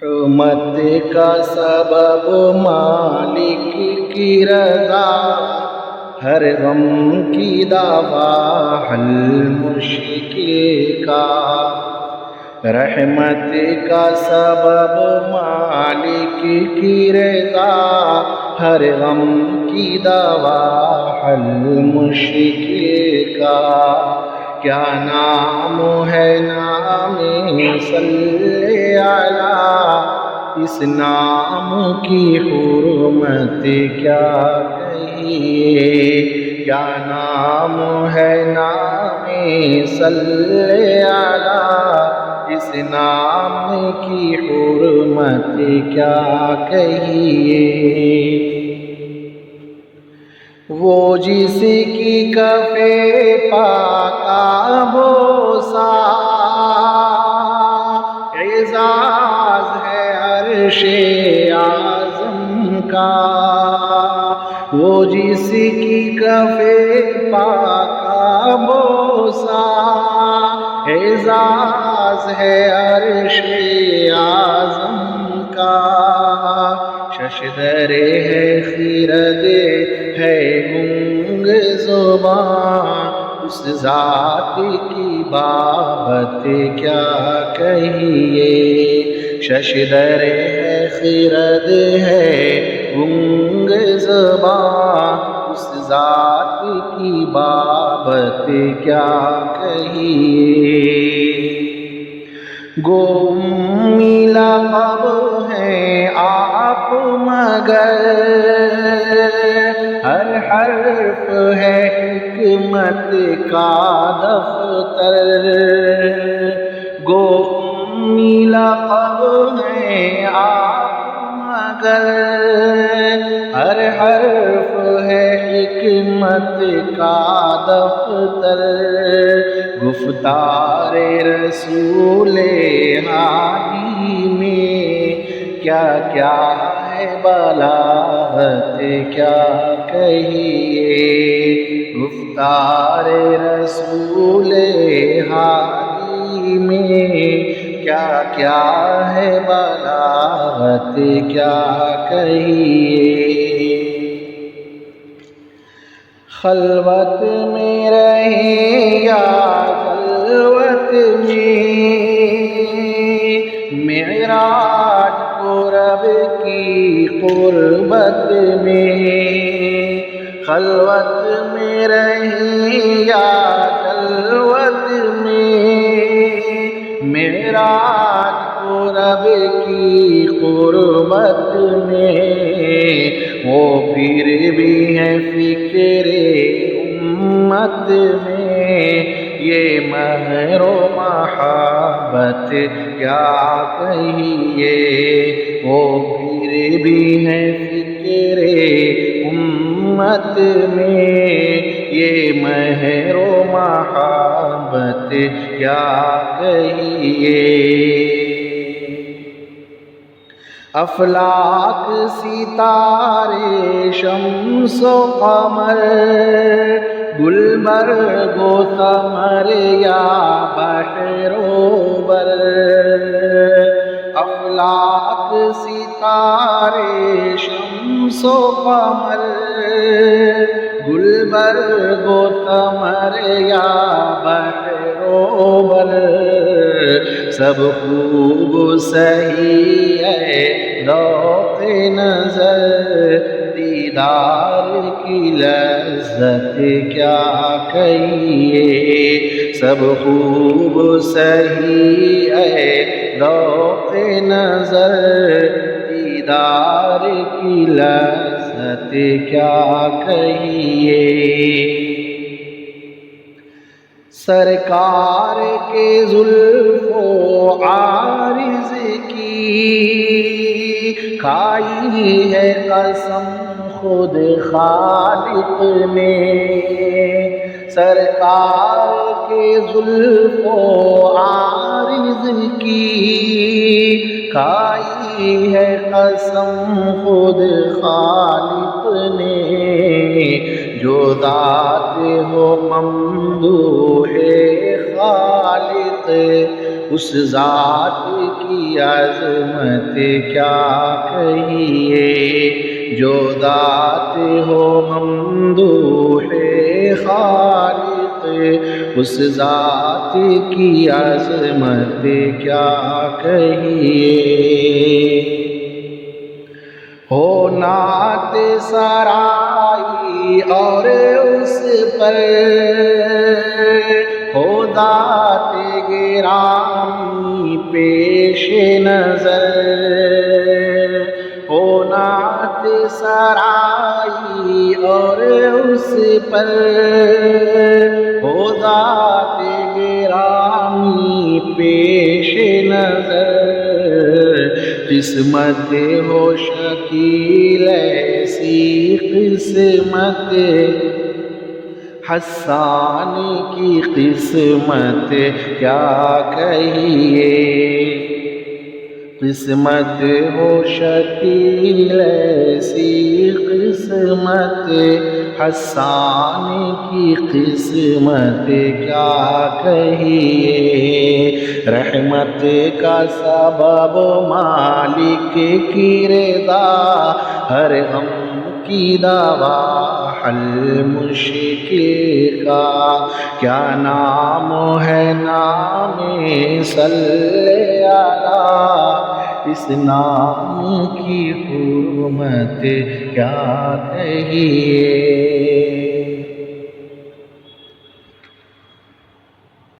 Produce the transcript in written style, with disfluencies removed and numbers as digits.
حرمت کا سبب مالک کی رضا، ہر غم کی دوا حل مشکل کا۔ رحمت کا سبب مالک کی رضا، ہر غم کی دوا حل مشکل کا۔ کیا نام ہے نام صلی علی، اس نام کی حرمت کیا کہیے۔ کیا نام ہے نام صلی علی، اس نام کی حرمت کیا کہیے۔ وہ جس کی کف پاکا بوسا، اعزاز ہے عرش اعظم کا۔ وہ جس کی کف پاکا بوسا، اعزاز ہے عرش اعظم کا۔ ششدر ہے خرد ہے گنگ زبان، اس ذات کی بابت کیا کہیے۔ ششدر ہے خرد ہے گنگ زبان، اس ذات کی بابت کیا کہیے۔ گو امی لقب ہے آپ مگر، ہر حرف ہے حکمت کا دفتر۔ گو امی لقب ہے آپ مگر، ہر حرف ہے حکمت کا دفتر۔ گفتار رسول ہادی میں کیا کیا ہے بلاغت کیا کہیے۔ گفتار رسول ہادی میں کیا کیا ہے بلاغت کیا کہیے۔ خلوت میں رہے یا خلوت میں، معراج کو رب کی قربت میں۔ خلوت میں رہے یا خلوت میں، معراج کو رب کی قربت میں۔ وہ پھر بھی ہے فکر امت میں، یہ مہر و محبت کیا کہیے۔ وہ پھر بھی ہے فکر امت میں، یہ مہر و محبت کیا کہیے۔ افلاک ستارے شمس و قمر، گلبرگ و ثمر یا بحر و بر۔ افلاک ستارے شمس و قمر، گلبرگ و ثمر یا بحر و بر۔ سب خوب صحیح ہے ذوق نظر، دیدار کی لذت کیا کہیے۔ سب خوب صحیح ہے ذوق نظر، دیدار کی لذت کیا کہیے۔ سرکار کے زلف و عارض کی کھائی ہے قسم خود خالق نے۔ سرکار کے زلف و عارض کی کھائی ہے قسم خود خالق نے۔ جو ذات ہو ممدوح خالق، اس ذات کی عظمت کیا کہیے، جو ذات ہو ممدوح خالق، اس ذات کی عظمت کیا کہیے۔ ہو نعت سرائی اور اس پر ہو ذات گرامی پیش نظر، ہو نعت سرائی اور اس پر ہو ذات گرامی پیش نظر، قسمت ہو شکیل ایسی قسمت، حسان کی قسمت کیا کہیے، قسمت ہو شکیل ایسی قسمت، حسان کی قسمت کیا کہیے۔ رحمت کا سبب مالک کی رضا، ہر غم کی دوا حل مشکل کا، کیا نام ہے نام صلی علی، اس نام کی حرمت کیا کہیے۔